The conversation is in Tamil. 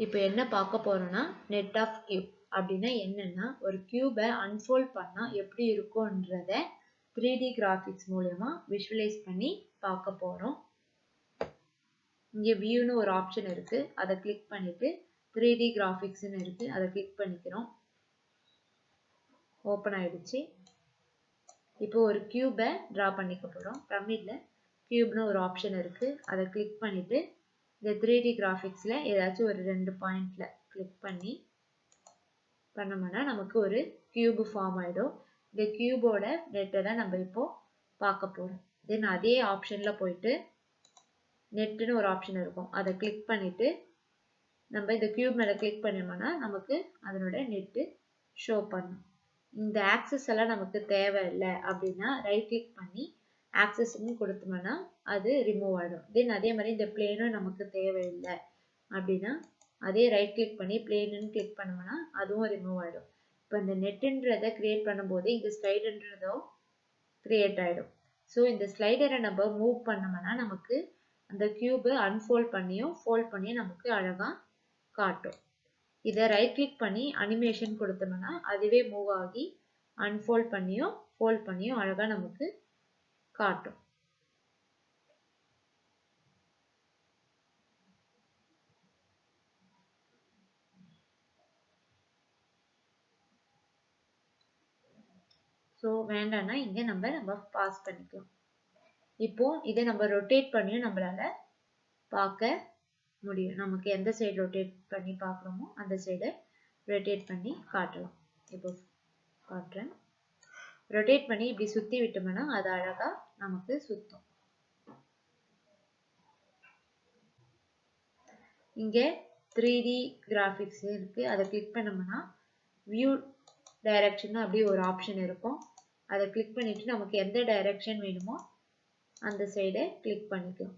இப்போ என்ன பார்க்க போறோம்னா நெட் ஆஃப் கியூப் அப்படின்னா என்னன்னா ஒரு கியூபை அன்ஃபோல்ட் பண்ணா எப்படி இருக்கும்ன்றத 3D கிராஃபிக்ஸ் மூலமா விஷுவலைஸ் பண்ணி பார்க்க போறோம். இங்கே வியூன்னு ஒரு ஆப்ஷன் இருக்கு, அதை கிளிக் பண்ணிட்டு 3D கிராஃபிக்ஸ்னு இருக்கு, அதை கிளிக் பண்ணிக்கிறோம். ஓப்பன் ஆயிடுச்சு. இப்போ ஒரு கியூபை டிரா பண்ணிக்க போறோம். பிரமிட்ல கியூப்னு ஒரு ஆப்ஷன் இருக்கு, அதை கிளிக் பண்ணிட்டு இந்த 3D கிராஃபிக்ஸ்ல ஏதாச்சும் ஒரு 2 பாயிண்ட்ல கிளிக் பண்ணோம்னா நமக்கு ஒரு கியூப் ஃபார்ம் ஆயிடும். இந்த கியூபோட நெட்டை தான் நம்ம இப்போ பார்க்க போறோம். தென் அதே ஆப்ஷன்ல போயிட்டு நெட்டுன்னு ஒரு ஆப்ஷன் இருக்கும், அதை கிளிக் பண்ணிட்டு நம்ம இந்த கியூப் மேல கிளிக் பண்ணோம்னா நமக்கு அதனோட நெட்டு ஷோ பண்ணும். இந்த ஆக்சஸ் எல்லாம் நமக்கு தேவையில்லை அப்படின்னா ரைட் கிளிக் பண்ணி ஆக்சஸ்ன்னு கொடுத்தோம்னா அது ரிமூவ் ஆகிடும். தென் அதே மாதிரி இந்த பிளேனும் நமக்கு தேவையில்லை அப்படின்னா அதே ரைட் கிளிக் பண்ணி பிளேனுன்னு கிளிக் பண்ணோம்னா அதுவும் ரிமூவ் ஆகிடும். இப்போ இந்த நெட்டுன்றதை கிரியேட் பண்ணும்போது இந்த ஸ்லைடுன்றதும் கிரியேட் ஆகிடும். ஸோ இந்த ஸ்லைடரை நம்ம மூவ் பண்ணோம்னா நமக்கு அந்த கியூபை அன்ஃபோல்ட் பண்ணியும் ஃபோல்ட் பண்ணியும் நமக்கு அழகாக காட்டும். இதை ரைட் கிளிக் பண்ணி அனிமேஷன் கொடுத்தோம்னா அதுவே மூவ் ஆகி அன்ஃபோல்ட் பண்ணியும் ஃபோல்ட் பண்ணியும் அழகாக நமக்கு காட்டும். ஸோ வேண்டாம்னா இங்கே நம்ம பாஸ் பண்ணிக்கலாம். இப்போ இதை நம்ம ரொட்டேட் பண்ணியும் நம்மளால பார்க்க முடியும். நமக்கு எந்த சைடு ரொட்டேட் பண்ணி பார்க்குறோமோ அந்த சைடை ரொட்டேட் பண்ணி காட்டலாம். இப்போ காட்டுறேன். ரொட்டேட் பண்ணி இப்படி சுற்றி விட்டோம்னா அது அழகாக நமக்கு சுற்றும். இங்கே 3D கிராஃபிக்ஸ் இருக்கு, அதை கிளிக் பண்ணோம்னா வியூ டைரக்ஷன் அப்படி ஒரு ஆப்ஷன் இருக்கும், அதை கிளிக் பண்ணிட்டு நமக்கு எந்த டைரக்ஷன் வேணுமோ அந்த சைடை கிளிக் பண்ணிக்கலாம்.